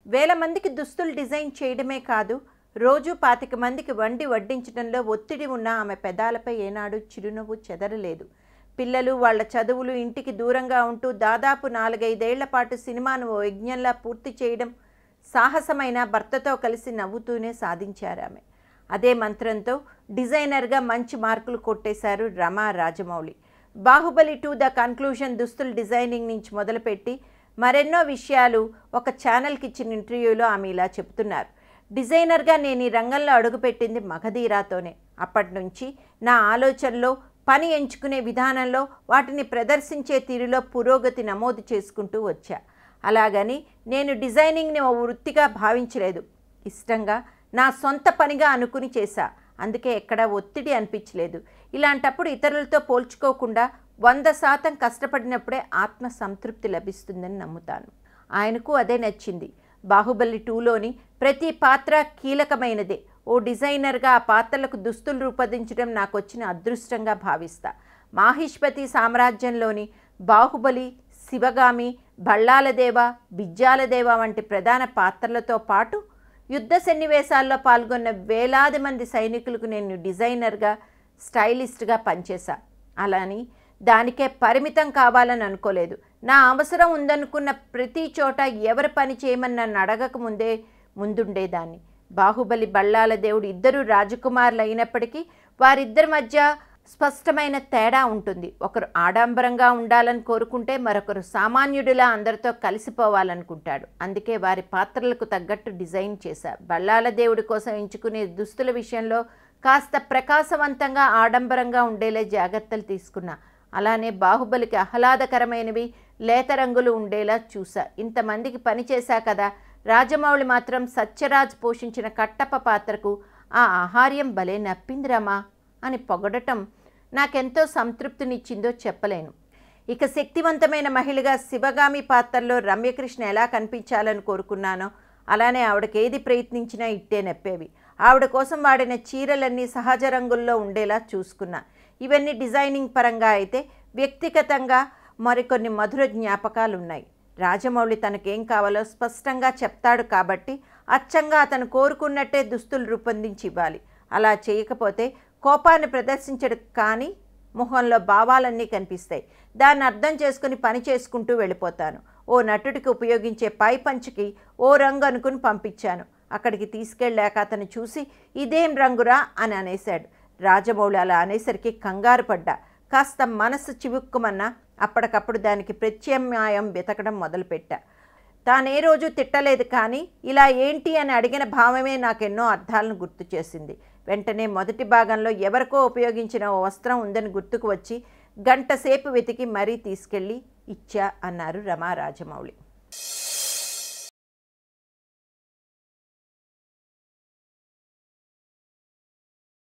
వేల మందికి దుస్తులు డిజైన్ చేయడమే కాదు, రోజు 25 మందికి వండి వడ్డించడంలో ఒత్తిడి ఉన్న ఆమె పెదాలపై ఏనాడు చిరునవ్వు చెదరలేదు. పిల్లలు, వాళ్ళ చదువులు, ఇంటికి దూరంగా ఉంటూ దాదాపు 4-5 ఏళ్ల పాటు సినిమాను ఓ యజ్ఞంలా పూర్తి చేయడం సాహసమైన భర్తతో కలిసి నవ్వుతూనే సాధించారామె. అదే మంత్రంతో డిజైనర్గా మంచి మార్కులు కొట్టేశారు రమా రాజమౌళి. బాహుబలి 2 ద కన్క్లూజన్ దుస్తుల డిజైనింగ్ నుంచి మొదలుపెట్టి మరెన్నో విషయాలు ఒక ఛానల్కి ఇచ్చిన ఇంటర్వ్యూలో ఆమె ఇలా చెప్తున్నారు. డిజైనర్గా నేను ఈ రంగంలో అడుగుపెట్టింది మగధీరాతోనే. అప్పటి నుంచి నా ఆలోచనలో, పని ఎంచుకునే విధానంలో, వాటిని ప్రదర్శించే తీరులో పురోగతి నమోదు చేసుకుంటూ వచ్చా. అలాగని నేను డిజైనింగ్ని ఓ వృత్తిగా భావించలేదు. ఇష్టంగా నా సొంత పనిగా అనుకుని చేశా. అందుకే ఎక్కడా ఒత్తిడి అనిపించలేదు. ఇలాంటప్పుడు ఇతరులతో పోల్చుకోకుండా 100% కష్టపడినప్పుడే ఆత్మ సంతృప్తి లభిస్తుందని నమ్ముతాను. ఆయనకు అదే నచ్చింది. బాహుబలి 2లోని ప్రతి పాత్ర కీలకమైనదే. ఓ డిజైనర్గా ఆ పాత్రలకు దుస్తులు రూపొందించడం నాకు వచ్చిన అదృష్టంగా భావిస్తా. మాహిష్మతి సామ్రాజ్యంలోని బాహుబలి, శివగామి, భళ్ళాలదేవ, బిజ్జాలదేవ వంటి ప్రధాన పాత్రలతో పాటు యుద్ధ సన్నివేశాల్లో పాల్గొన్న వేలాది మంది సైనికులకు నేను డిజైనర్గా, స్టైలిస్ట్గా పనిచేశా. అలాని దానికే పరిమితం కావాలని అనుకోలేదు. నా అవసరం ఉందనుకున్న ప్రతి చోట ఎవరు పని చేయమని నన్ను అడగక ముందుండేదాన్ని. బాహుబలి, బళ్ళాల దేవుడు ఇద్దరు రాజకుమారులు అయినప్పటికీ వారిద్దరి మధ్య స్పష్టమైన తేడా ఉంటుంది. ఒకరు ఆడంబరంగా ఉండాలని కోరుకుంటే మరొకరు సామాన్యుడిలా అందరితో కలిసిపోవాలనుకుంటాడు. అందుకే వారి పాత్రలకు తగ్గట్టు డిజైన్ చేశా. బళ్ళాల దేవుడి కోసం ఎంచుకునే దుస్తుల విషయంలో కాస్త ప్రకాశవంతంగా, ఆడంబరంగా ఉండేలా జాగ్రత్తలు తీసుకున్నా. అలానే బాహుబలికి ఆహ్లాదకరమైనవి, లేత రంగులు ఉండేలా చూసా. ఇంతమందికి పని చేశా కదా. రాజమౌళి మాత్రం సత్యరాజ్ పోషించిన కట్టప్ప పాత్రకు ఆ ఆహార్యం భలే నప్పిందిరమా అని పొగడటం నాకెంతో సంతృప్తినిచ్చిందో చెప్పలేను. ఇక శక్తివంతమైన మహిళగా శివగామి పాత్రలో రమ్యకృష్ణ ఎలా కనిపించాలని కోరుకున్నానో అలానే ఆవిడకేది ప్రయత్నించినా ఇట్టే నెప్పేవి. ఆవిడ కోసం వాడిన చీరలన్నీ సహజ రంగుల్లో ఉండేలా చూసుకున్నా. ఇవన్నీ డిజైనింగ్ పరంగా అయితే, వ్యక్తిగతంగా మరికొన్ని మధుర జ్ఞాపకాలున్నాయి. రాజమౌళి తనకేం కావాలో స్పష్టంగా చెప్తాడు కాబట్టి అచ్చంగా అతను కోరుకున్నట్టే దుస్తులు రూపొందించి ఇవ్వాలి. అలా చేయకపోతే కోపాన్ని ప్రదర్శించడు, కానీ మొహంలో భావాలన్నీ కనిపిస్తాయి. దాన్ని అర్థం చేసుకుని పని చేసుకుంటూ వెళ్ళిపోతాను. ఓ నటుడికి ఉపయోగించే పై పంచుకి ఓ రంగు అనుకుని పంపించాను. అక్కడికి తీసుకెళ్ళాక అతను చూసి ఇదేం రంగురా అని అనేశాడు. రాజమౌళి అలా అనేసరికి కంగారు పడ్డా. కాస్త మనసు చివుక్కుమన్నా అప్పటికప్పుడు దానికి ప్రత్యామ్నాయం వెతకడం మొదలుపెట్టా. తానే రోజు తిట్టలేదు, కానీ ఇలా ఏంటి అని అడిగిన భావమే నాకెన్నో అర్థాలను గుర్తు చేసింది. వెంటనే మొదటి భాగంలో ఎవరికో ఉపయోగించిన ఓ వస్త్రం ఉందని గుర్తుకు వచ్చి గంట సేపు వెతికి మరీ తీసుకెళ్ళి ఇచ్చా అన్నారు రమా రాజమౌళి.